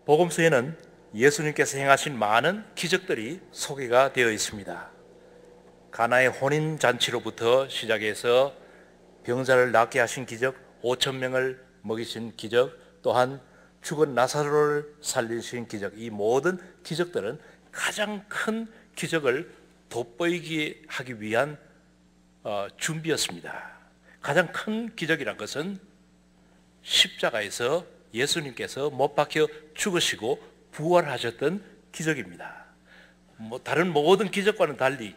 복음서에는 예수님께서 행하신 많은 기적들이 소개가 되어 있습니다. 가나의 혼인잔치로부터 시작해서 병자를 낫게 하신 기적, 5천 명을 먹이신 기적, 또한 죽은 나사로를 살리신 기적, 이 모든 기적들은 가장 큰 기적을 돋보이게 하기 위한 준비였습니다. 가장 큰 기적이란 것은 십자가에서 예수님께서 못 박혀 죽으시고 부활하셨던 기적입니다. 다른 모든 기적과는 달리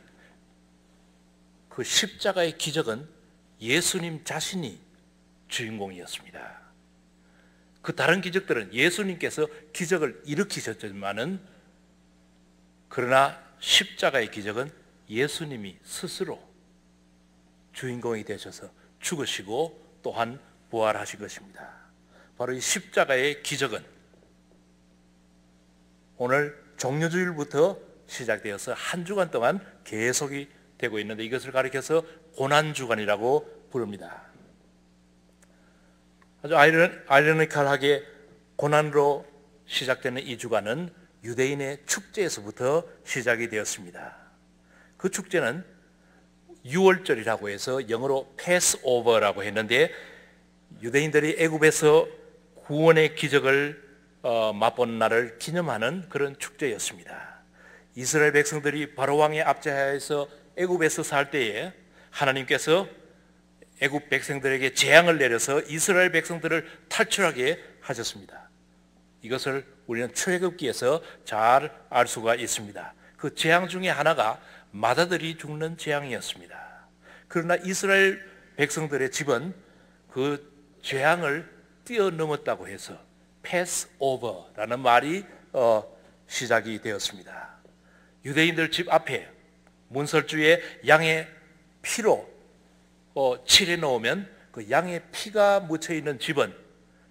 그 십자가의 기적은 예수님 자신이 주인공이었습니다. 그 다른 기적들은 예수님께서 기적을 일으키셨지만은, 그러나 십자가의 기적은 예수님이 스스로 주인공이 되셔서 죽으시고 또한 부활하신 것입니다. 바로 이 십자가의 기적은 오늘 종료주일부터 시작되어서 한 주간 동안 계속이 되고 있는데, 이것을 가리켜서 고난주간이라고 부릅니다. 아주 아이러니컬하게 고난으로 시작되는 이 주간은 유대인의 축제에서부터 시작이 되었습니다. 그 축제는 유월절이라고 해서 영어로 패스오버라고 했는데, 유대인들이 애굽에서 구원의 기적을 맛본 날을 기념하는 그런 축제였습니다. 이스라엘 백성들이 바로왕의 압제하에서 애굽에서 살 때에 하나님께서 애굽 백성들에게 재앙을 내려서 이스라엘 백성들을 탈출하게 하셨습니다. 이것을 우리는 출애굽기에서 잘 알 수가 있습니다. 그 재앙 중에 하나가 맏아들이 죽는 재앙이었습니다. 그러나 이스라엘 백성들의 집은 그 재앙을 뛰어넘었다고 해서 패스오버라는 말이 시작이 되었습니다. 유대인들 집 앞에 문설주에 양의 피로 칠해 놓으면 그 양의 피가 묻혀 있는 집은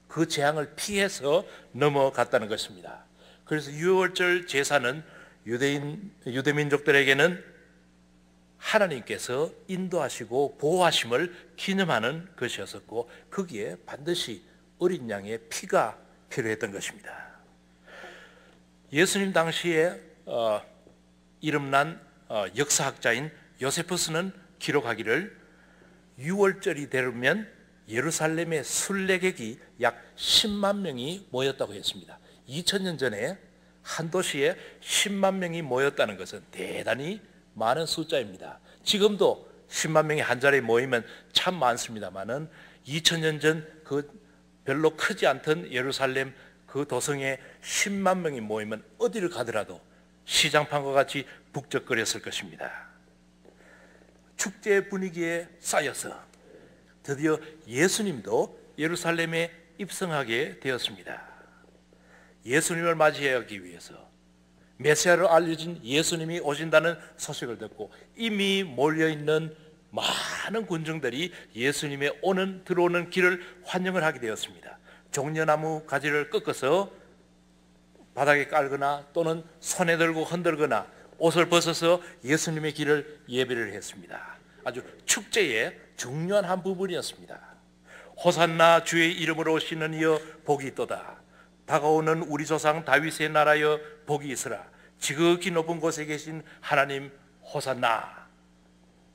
그 재앙을 피해서 넘어갔다는 것입니다. 그래서 유월절 제사는 유대민족들에게는 하나님께서 인도하시고 보호하심을 기념하는 것이었었고, 거기에 반드시 어린 양의 피가 필요했던 것입니다. 예수님 당시에 이름난 역사학자인 요세푸스는 기록하기를, 유월절이 되면 예루살렘의 순례객이 약 10만 명이 모였다고 했습니다. 2000년 전에 한 도시에 10만 명이 모였다는 것은 대단히 많은 숫자입니다. 지금도 10만 명이 한 자리에 모이면 참 많습니다만은 2000년 전 그 별로 크지 않던 예루살렘 그 도성에 10만 명이 모이면 어디를 가더라도 시장판과 같이 북적거렸을 것입니다. 축제 분위기에 쌓여서 드디어 예수님도 예루살렘에 입성하게 되었습니다. 예수님을 맞이하기 위해서 메시아로 알려진 예수님이 오신다는 소식을 듣고 이미 몰려있는 많은 군중들이 예수님의 들어오는 길을 환영을 하게 되었습니다. 종려나무 가지를 꺾어서 바닥에 깔거나 또는 손에 들고 흔들거나 옷을 벗어서 예수님의 길을 예배를 했습니다. 아주 축제의 중요한 한 부분이었습니다. 호산나 주의 이름으로 오시는 이여 복이 있도다. 다가오는 우리 조상 다윗의 나라여 복이 있으라. 지극히 높은 곳에 계신 하나님 호산나.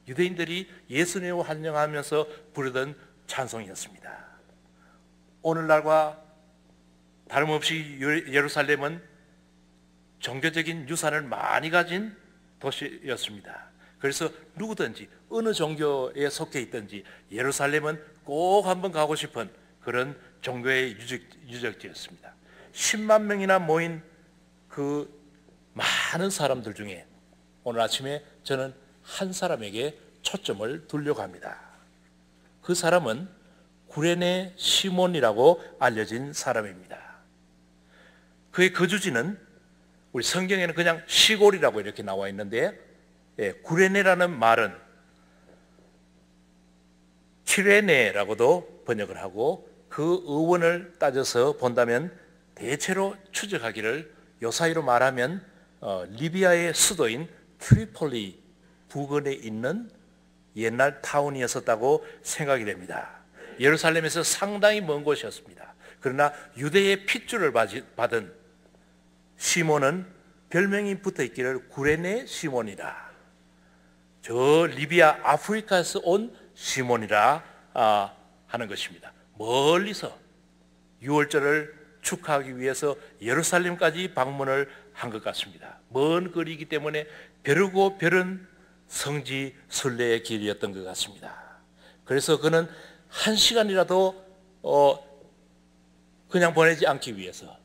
유대인들이 예수님을 환영하면서 부르던 찬송이었습니다. 오늘날과 다름없이 예루살렘은 종교적인 유산을 많이 가진 도시였습니다. 그래서 누구든지 어느 종교에 속해 있든지 예루살렘은 꼭 한번 가고 싶은 그런 종교의 유적지였습니다. 10만 명이나 모인 그 많은 사람들 중에 오늘 아침에 저는 한 사람에게 초점을 두려고 합니다. 그 사람은 구레네 시몬이라고 알려진 사람입니다. 그의 거주지는 우리 성경에는 그냥 시골이라고 이렇게 나와 있는데, 구레네라는 말은 키레네라고도 번역을 하고, 그 어원을 따져서 본다면 대체로 추적하기를 요사이로 말하면 리비아의 수도인 트리폴리 부근에 있는 옛날 타운이었었다고 생각이 됩니다. 예루살렘에서 상당히 먼 곳이었습니다. 그러나 유대의 핏줄을 받은 시몬은 별명이 붙어있기를 구레네 시몬이라, 저 리비아 아프리카에서 온 시몬이라 하는 것입니다. 멀리서 유월절을 축하하기 위해서 예루살렘까지 방문을 한 것 같습니다. 먼 거리이기 때문에 벼르고 벼른 성지 순례의 길이었던 것 같습니다. 그래서 그는 1시간이라도 그냥 보내지 않기 위해서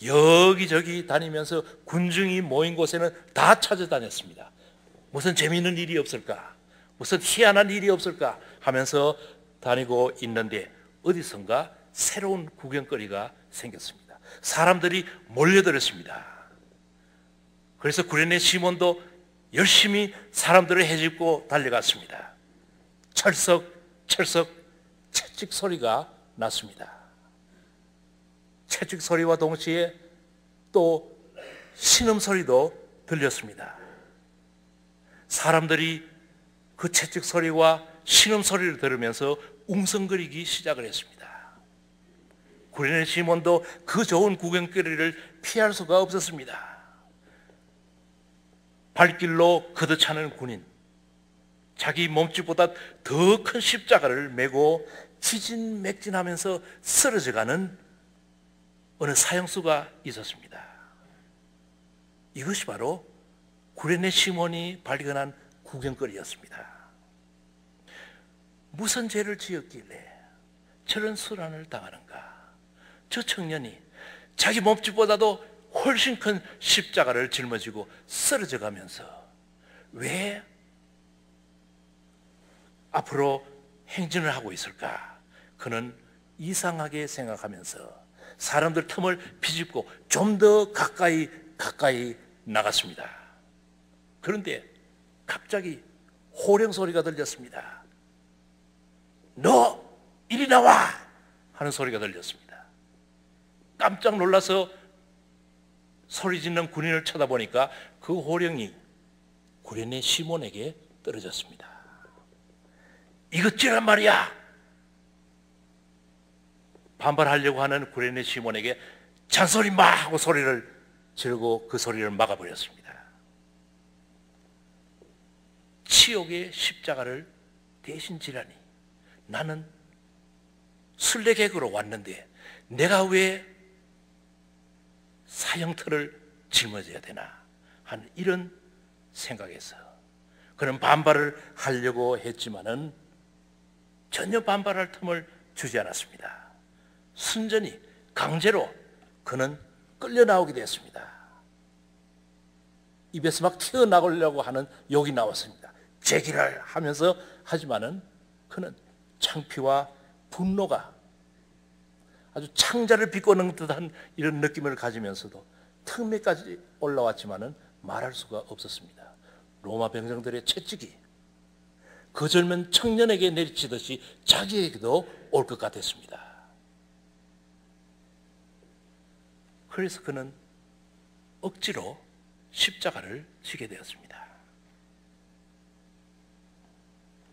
여기저기 다니면서 군중이 모인 곳에는 다 찾아다녔습니다. 무슨 재미있는 일이 없을까? 무슨 희한한 일이 없을까? 하면서 다니고 있는데 어디선가 새로운 구경거리가 생겼습니다. 사람들이 몰려들었습니다. 그래서 구레네 시몬도 열심히 사람들을 헤집고 달려갔습니다. 철썩철썩 채찍 소리가 났습니다. 채찍 소리와 동시에 또 신음소리도 들렸습니다. 사람들이 그 채찍 소리와 신음소리를 들으면서 웅성거리기 시작을 했습니다. 구레네 시몬도 그 좋은 구경거리를 피할 수가 없었습니다. 발길로 거듭차는 군인, 자기 몸집보다 더 큰 십자가를 메고 기진맥진하면서 쓰러져가는 어느 사형수가 있었습니다. 이것이 바로 구레네 시몬이 발견한 구경거리였습니다. 무슨 죄를 지었길래 저런 수란을 당하는가? 저 청년이 자기 몸집보다도 훨씬 큰 십자가를 짊어지고 쓰러져 가면서 왜 앞으로 행진을 하고 있을까? 그는 이상하게 생각하면서 사람들 틈을 비집고 좀 더 가까이 나갔습니다. 그런데 갑자기 호령 소리가 들렸습니다. 너 이리 나와! 하는 소리가 들렸습니다. 깜짝 놀라서 소리 짓는 군인을 쳐다보니까 그 호령이 구레네 시몬에게 떨어졌습니다. 이것지란 말이야! 반발하려고 하는 구레네 시몬에게 잔소리 마! 하고 소리를 지르고 그 소리를 막아버렸습니다. 치욕의 십자가를 대신 지라니, 나는 순례객으로 왔는데 내가 왜 사형틀을 짊어져야 되나 하는 이런 생각에서 그는 반발을 하려고 했지만은 전혀 반발할 틈을 주지 않았습니다. 순전히 강제로 그는 끌려 나오게 됐습니다. 입에서 막 튀어나오려고 하는 욕이 나왔습니다. 제기를 하면서 하지만은 그는 창피와 분노가 아주 창자를 비꼬는 듯한 이런 느낌을 가지면서도 턱밑까지 올라왔지만은 말할 수가 없었습니다. 로마 병정들의 채찍이 그 젊은 청년에게 내리치듯이 자기에게도 올 것 같았습니다. 그래서 그는 억지로 십자가를 지게 되었습니다.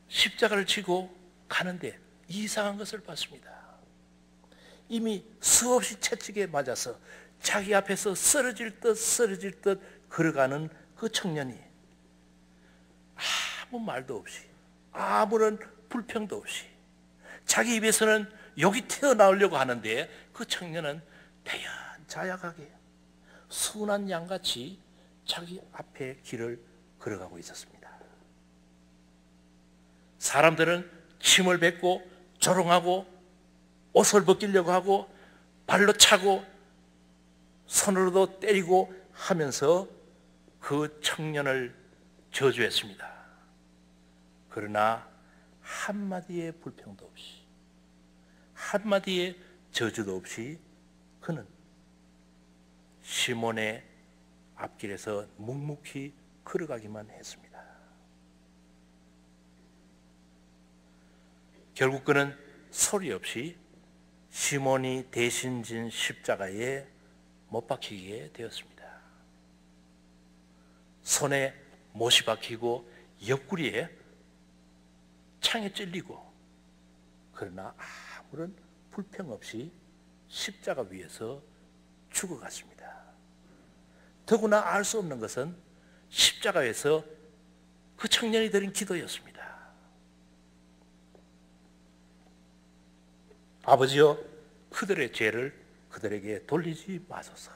십자가를 지고 가는데 이상한 것을 봤습니다. 이미 수없이 채찍에 맞아서 자기 앞에서 쓰러질 듯 걸어가는 그 청년이 아무 말도 없이 아무런 불평도 없이 자기 입에서는 욕이 튀어나오려고 하는데 그 청년은 대연자약하게 순한 양같이 자기 앞에 길을 걸어가고 있었습니다. 사람들은 침을 뱉고 조롱하고 옷을 벗기려고 하고 발로 차고 손으로도 때리고 하면서 그 청년을 저주했습니다. 그러나 한마디의 불평도 없이 한마디의 저주도 없이 그는 시몬의 앞길에서 묵묵히 걸어가기만 했습니다. 결국 그는 소리 없이 시몬이 대신 진 십자가에 못 박히게 되었습니다. 손에 못이 박히고 옆구리에 창에 찔리고, 그러나 아무런 불평 없이 십자가 위에서 죽어갔습니다. 더구나 알 수 없는 것은 십자가에서 그 청년이 드린 기도였습니다. 아버지여, 그들의 죄를 그들에게 돌리지 마소서.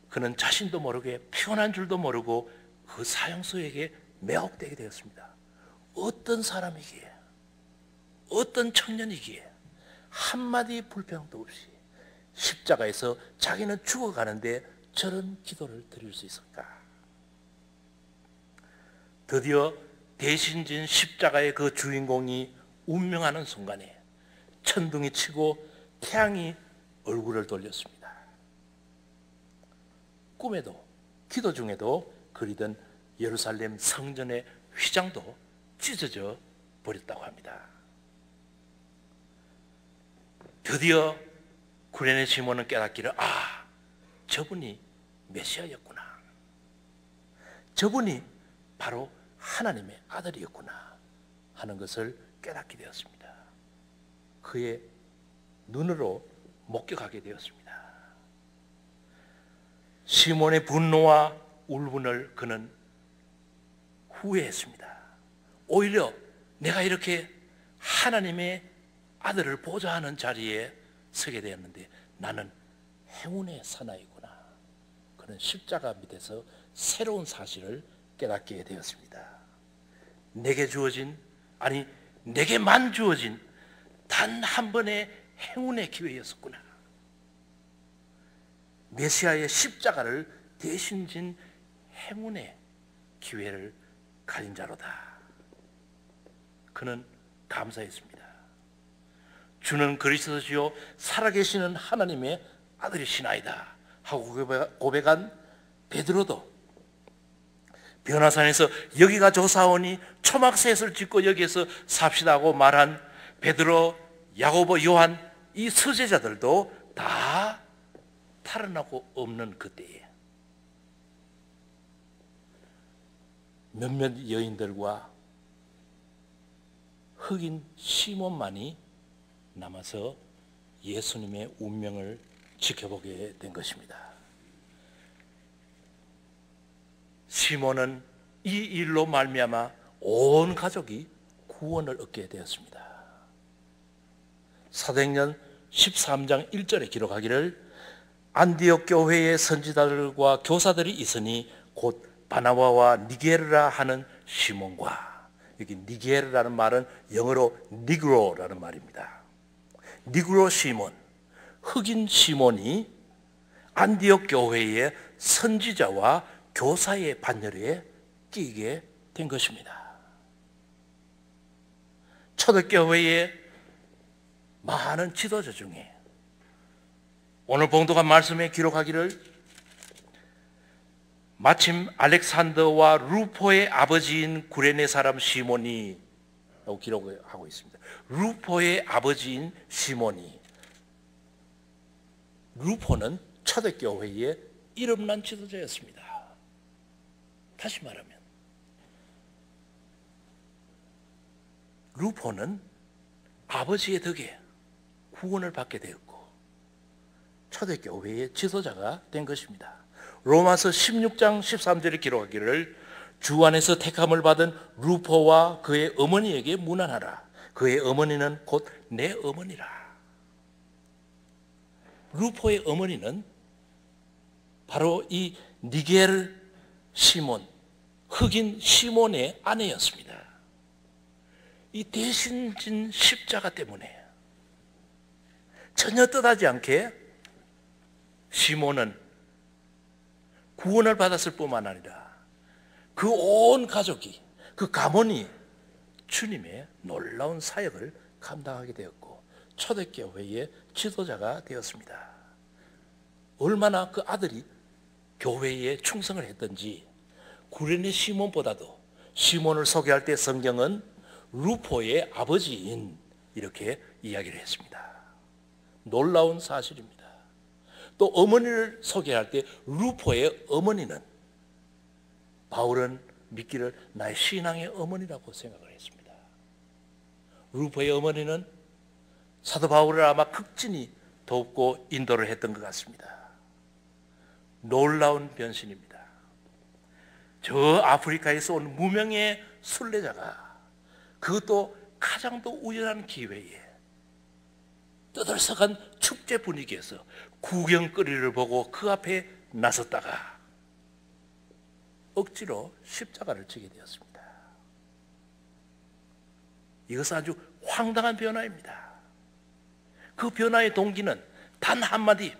그는 자신도 모르게 피곤한 줄도 모르고 그 사형수에게 매혹되게 되었습니다. 어떤 사람이기에, 어떤 청년이기에 한마디 불평도 없이 십자가에서 자기는 죽어가는데 저런 기도를 드릴 수 있을까? 드디어 대신 진 십자가의 그 주인공이 운명하는 순간에 천둥이 치고 태양이 얼굴을 돌렸습니다. 꿈에도 기도 중에도 그리던 예루살렘 성전의 휘장도 찢어져 버렸다고 합니다. 드디어 구레네 시몬은 깨닫기를, 저분이 메시아였구나. 저분이 바로 하나님의 아들이었구나 하는 것을 깨닫게 되었습니다. 그의 눈으로 목격하게 되었습니다. 시몬의 분노와 울분을 그는 후회했습니다. 오히려 내가 이렇게 하나님의 아들을 보좌하는 자리에 서게 되었는데 나는 행운의 사나이구나. 그는 십자가 밑에서 새로운 사실을 깨닫게 되었습니다. 내게 주어진, 아니 내게만 주어진 단 한 번의 행운의 기회였었구나. 메시아의 십자가를 대신 진 행운의 기회를 가진 자로다. 그는 감사했습니다. 주는 그리스도시요 살아계시는 하나님의 아들이시나이다 하고 고백한 베드로도 변화산에서 여기가 조사오니 초막셋을 짓고 여기에서 삽시다 하고 말한 베드로, 야고보, 요한 이 서제자들도 다 탈환하고 없는 그때에 몇몇 여인들과 흑인 시몬만이 남아서 예수님의 운명을 지켜보게 된 것입니다. 시몬은 이 일로 말미암아 온 가족이 구원을 얻게 되었습니다. 사도행전 13장 1절에 기록하기를 안디옥 교회의 선지자들과 교사들이 있으니 곧 바나바와 니게르라 하는 시몬과, 여기 니게르라는 말은 영어로 니그로라는 말입니다. 니그로 시몬, 흑인 시몬이 안디옥 교회의 선지자와 교사의 반열에 끼게 된 것입니다. 초대교회의 많은 지도자 중에 오늘 봉독한 말씀에 기록하기를 마침 알렉산더와 루포의 아버지인 구레네 사람 시몬이 라고 기록하고 있습니다. 루포의 아버지인 시몬이, 루포는 초대교회의 이름난 지도자였습니다. 다시 말하면 루포는 아버지의 덕에 구원을 받게 되었고 초대교회의 지도자가 된 것입니다. 로마서 16장 13절에 기록하기를 주 안에서 택함을 받은 루포와 그의 어머니에게 문안하라. 그의 어머니는 곧 내 어머니라. 루포의 어머니는 바로 이 니게르 시몬, 흑인 시몬의 아내였습니다. 이 대신 진 십자가 때문에 전혀 뜻하지 않게 시몬은 구원을 받았을 뿐만 아니라 그 온 가족이, 그 가문이 주님의 놀라운 사역을 감당하게 되었고 초대교회의 지도자가 되었습니다. 얼마나 그 아들이 교회에 충성을 했던지 구레네 시몬보다도 시몬을 소개할 때 성경은 루포의 아버지인 이렇게 이야기를 했습니다. 놀라운 사실입니다. 또 어머니를 소개할 때 루포의 어머니는 바울은 믿기를 나의 신앙의 어머니라고 생각을 했습니다. 루포의 어머니는 사도 바울을 아마 극진히 돕고 인도를 했던 것 같습니다. 놀라운 변신입니다. 저 아프리카에서 온 무명의 순례자가 그것도 가장 더 우연한 기회에 떠들썩한 축제 분위기에서 구경거리를 보고 그 앞에 나섰다가 억지로 십자가를 지게 되었습니다. 이것은 아주 황당한 변화입니다. 그 변화의 동기는 단 한마디,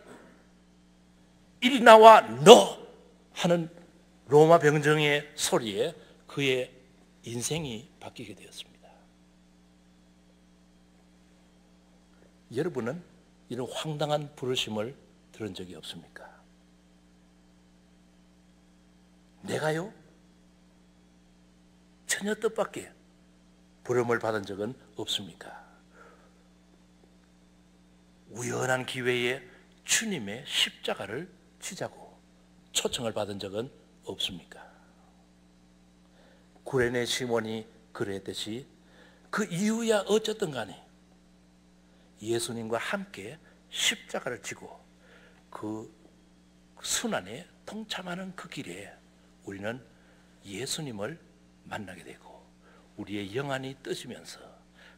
이리 나와 너 하는 로마 병정의 소리에 그의 인생이 바뀌게 되었습니다. 여러분은 이런 황당한 부르심을 들은 적이 없습니까? 내가요? 전혀 뜻밖의 부름을 받은 적은 없습니까? 우연한 기회에 주님의 십자가를 지자고 초청을 받은 적은 없습니까? 구레네 시몬이 그랬듯이 그 이유야 어쨌든 간에 예수님과 함께 십자가를 지고 그 순환에 동참하는 그 길에 우리는 예수님을 만나게 되고 우리의 영안이 뜨지면서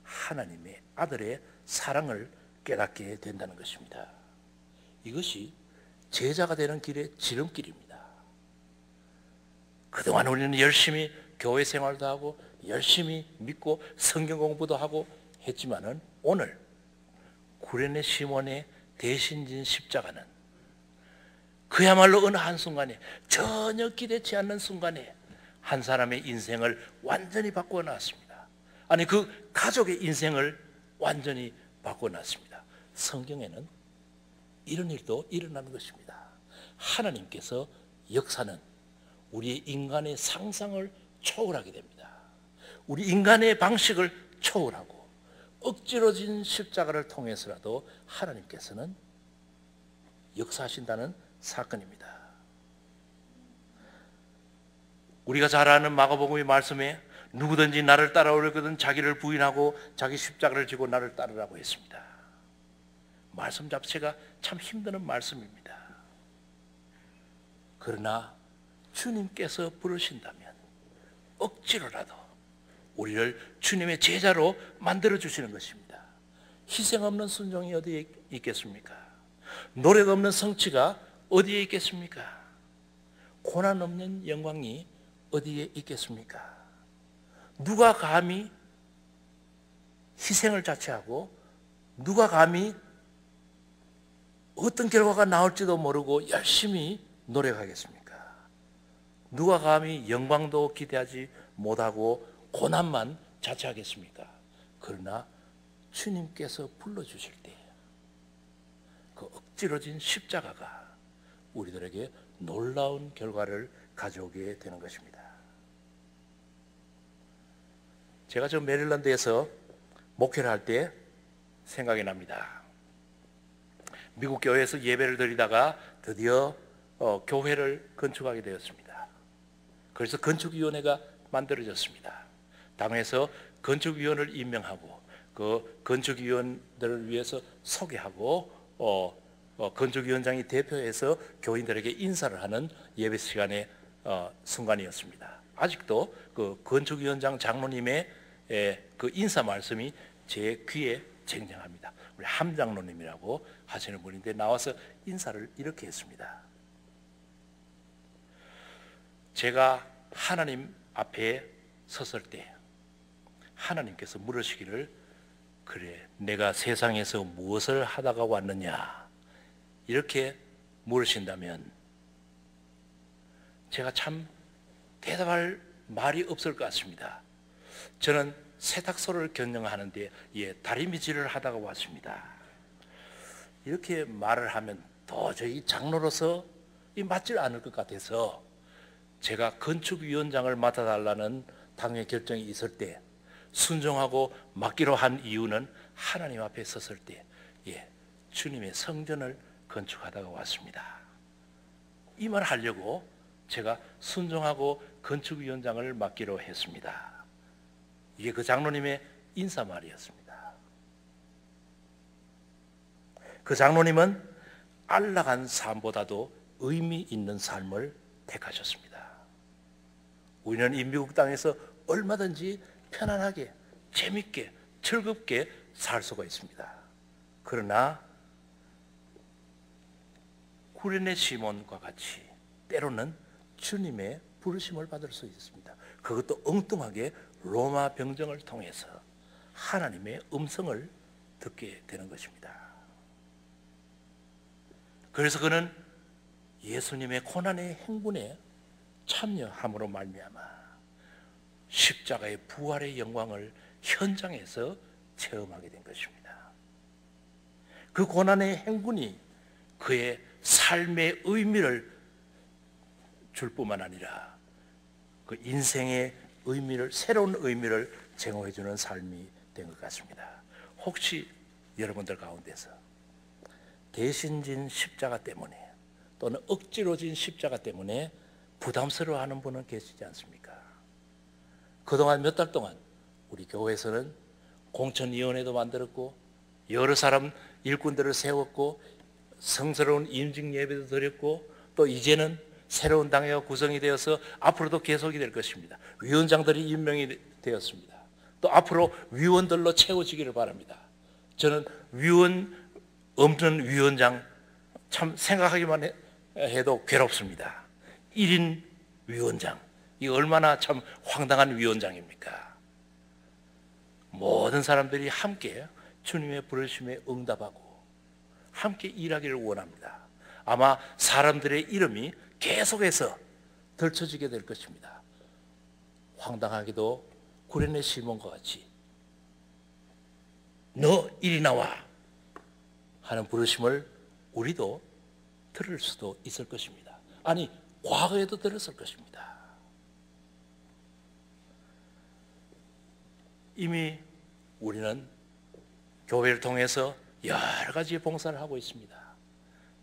하나님의 아들의 사랑을 깨닫게 된다는 것입니다. 이것이 제자가 되는 길의 지름길입니다. 그동안 우리는 열심히 교회 생활도 하고 열심히 믿고 성경 공부도 하고 했지만은 오늘 구레네 시몬의 대신진 십자가는 그야말로 어느 한순간에 전혀 기대치 않는 순간에 한 사람의 인생을 완전히 바꿔놨습니다. 아니 그 가족의 인생을 완전히 바꿔놨습니다. 성경에는 이런 일도 일어나는 것입니다. 하나님께서 역사는 우리의 인간의 상상을 초월하게 됩니다. 우리 인간의 방식을 초월하고 억지로 진 십자가를 통해서라도 하나님께서는 역사하신다는 사건입니다. 우리가 잘 아는 마가복음의 말씀에 누구든지 나를 따라오려거든 자기를 부인하고 자기 십자가를 지고 나를 따르라고 했습니다. 말씀 자체가 참 힘드는 말씀입니다. 그러나 주님께서 부르신다면 억지로라도 우리를 주님의 제자로 만들어 주시는 것입니다. 희생 없는 순종이 어디에 있겠습니까? 노력 없는 성취가 어디에 있겠습니까? 고난 없는 영광이 어디에 있겠습니까? 누가 감히 희생을 자체하고 누가 감히 어떤 결과가 나올지도 모르고 열심히 노력하겠습니까? 누가 감히 영광도 기대하지 못하고 고난만 자처하겠습니까? 그러나 주님께서 불러주실 때 그 억지로 진 십자가가 우리들에게 놀라운 결과를 가져오게 되는 것입니다. 제가 저 메릴랜드에서 목회를 할 때 생각이 납니다. 미국 교회에서 예배를 드리다가 드디어 교회를 건축하게 되었습니다. 그래서 건축위원회가 만들어졌습니다. 당에서 건축위원을 임명하고 그 건축위원들을 위해서 소개하고 건축위원장이 대표해서 교인들에게 인사를 하는 예배 시간의 순간이었습니다. 아직도 그 건축위원장 장로님의 그 인사 말씀이 제 귀에 쟁쟁합니다. 우리 함 장로님이라고 하시는 분인데 나와서 인사를 이렇게 했습니다. 제가 하나님 앞에 섰을 때 하나님께서 물으시기를 그래 내가 세상에서 무엇을 하다가 왔느냐 이렇게 물으신다면 제가 참 대답할 말이 없을 것 같습니다. 저는 세탁소를 경영하는데 다리미질을 하다가 왔습니다. 이렇게 말을 하면 도저히 장로로서 맞질 않을 것 같아서 제가 건축위원장을 맡아달라는 당의 결정이 있을 때 순종하고 맡기로 한 이유는 하나님 앞에 섰을 때 주님의 성전을 건축하다가 왔습니다. 이 말을 하려고 제가 순종하고 건축위원장을 맡기로 했습니다. 이게 그 장로님의 인사말이었습니다. 그 장로님은 안락한 삶보다도 의미 있는 삶을 택하셨습니다. 우리는 이 미국 땅에서 얼마든지 편안하게, 재밌게, 즐겁게 살 수가 있습니다. 그러나 구레네 시몬과 같이 때로는 주님의 부르심을 받을 수 있습니다. 그것도 엉뚱하게 로마 병정을 통해서 하나님의 음성을 듣게 되는 것입니다. 그래서 그는 예수님의 고난의 행군에 참여함으로 말미암아 십자가의 부활의 영광을 현장에서 체험하게 된 것입니다. 그 고난의 행군이 그의 삶의 의미를 줄 뿐만 아니라 그 인생의 의미를, 새로운 의미를 제공해 주는 삶이 된 것 같습니다. 혹시 여러분들 가운데서 대신 진 십자가 때문에 또는 억지로 진 십자가 때문에 부담스러워하는 분은 계시지 않습니까? 그동안 몇 달 동안 우리 교회에서는 공천위원회도 만들었고 여러 사람 일꾼들을 세웠고 성스러운 임직 예배도 드렸고 또 이제는 새로운 당회가 구성이 되어서 앞으로도 계속이 될 것입니다. 위원장들이 임명이 되었습니다. 또 앞으로 위원들로 채워지기를 바랍니다. 저는 위원 없는 위원장 참 생각하기만 해도 괴롭습니다. 1인 위원장, 이 얼마나 참 황당한 위원장입니까? 모든 사람들이 함께 주님의 부르심에 응답하고 함께 일하기를 원합니다. 아마 사람들의 이름이 계속해서 덜쳐지게 될 것입니다. 황당하게도 구레네 시몬과 같이 너 이리 나와 하는 부르심을 우리도 들을 수도 있을 것입니다. 아니, 과거에도 들었을 것입니다. 이미 우리는 교회를 통해서 여러 가지 봉사를 하고 있습니다.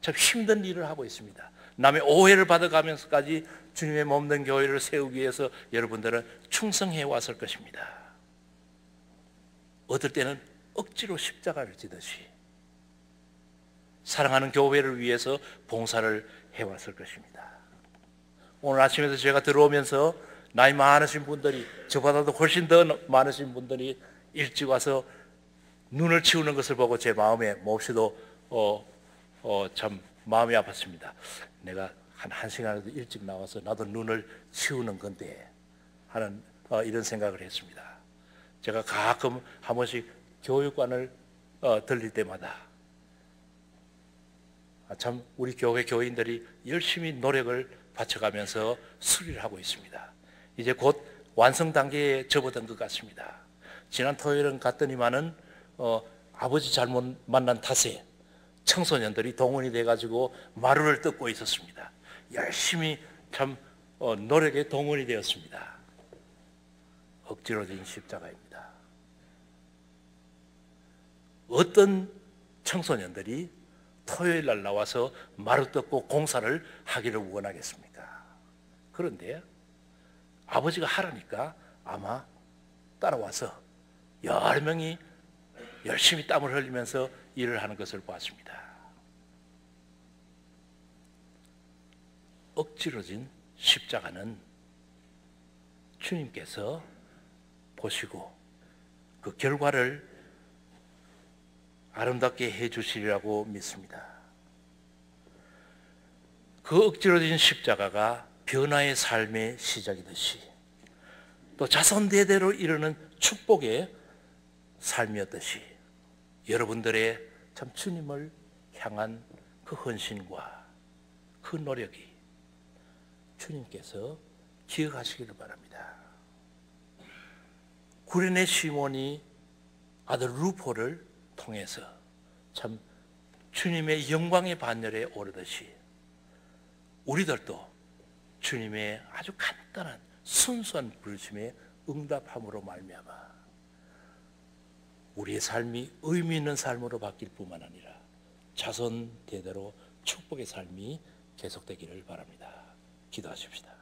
참 힘든 일을 하고 있습니다. 남의 오해를 받아가면서까지 주님의 몸된 교회를 세우기 위해서 여러분들은 충성해 왔을 것입니다. 어떨 때는 억지로 십자가를 지듯이 사랑하는 교회를 위해서 봉사를 해왔을 것입니다. 오늘 아침에도 제가 들어오면서 나이 많으신 분들이, 저보다도 훨씬 더 많으신 분들이 일찍 와서 눈을 치우는 것을 보고 제 마음에 몹시도 참 마음이 아팠습니다. 내가 한 시간이라도 일찍 나와서 나도 눈을 치우는 건데 하는 이런 생각을 했습니다. 제가 가끔 한 번씩 교육관을 들릴 때마다 참 우리 교회 교인들이 열심히 노력을 바쳐가면서 수리를 하고 있습니다. 이제 곧 완성 단계에 접어든 것 같습니다. 지난 토요일은 갔더니만은 아버지 잘못 만난 탓에 청소년들이 동원이 돼가지고 마루를 뜯고 있었습니다. 열심히 참 노력에 동원이 되었습니다. 억지로 진 십자가입니다. 어떤 청소년들이 토요일 날 나와서 마루 뜯고 공사를 하기를 원하겠습니까? 그런데 아버지가 하라니까 아마 따라와서 여러 명이 열심히 땀을 흘리면서 일을 하는 것을 보았습니다. 억지로 진 십자가는 주님께서 보시고 그 결과를 아름답게 해주시리라고 믿습니다. 그 억지로 진 십자가가 변화의 삶의 시작이듯이 또 자손 대대로 이르는 축복의 삶이었듯이 여러분들의 참 주님을 향한 그 헌신과 그 노력이 주님께서 기억하시기를 바랍니다. 구레네 시몬이 아들 루포를 통해서 참 주님의 영광의 반열에 오르듯이 우리들도 주님의 아주 간단한 순수한 부르심에 응답함으로 말미암아 우리의 삶이 의미 있는 삶으로 바뀔 뿐만 아니라 자손 대대로 축복의 삶이 계속되기를 바랍니다. 기도하십시다.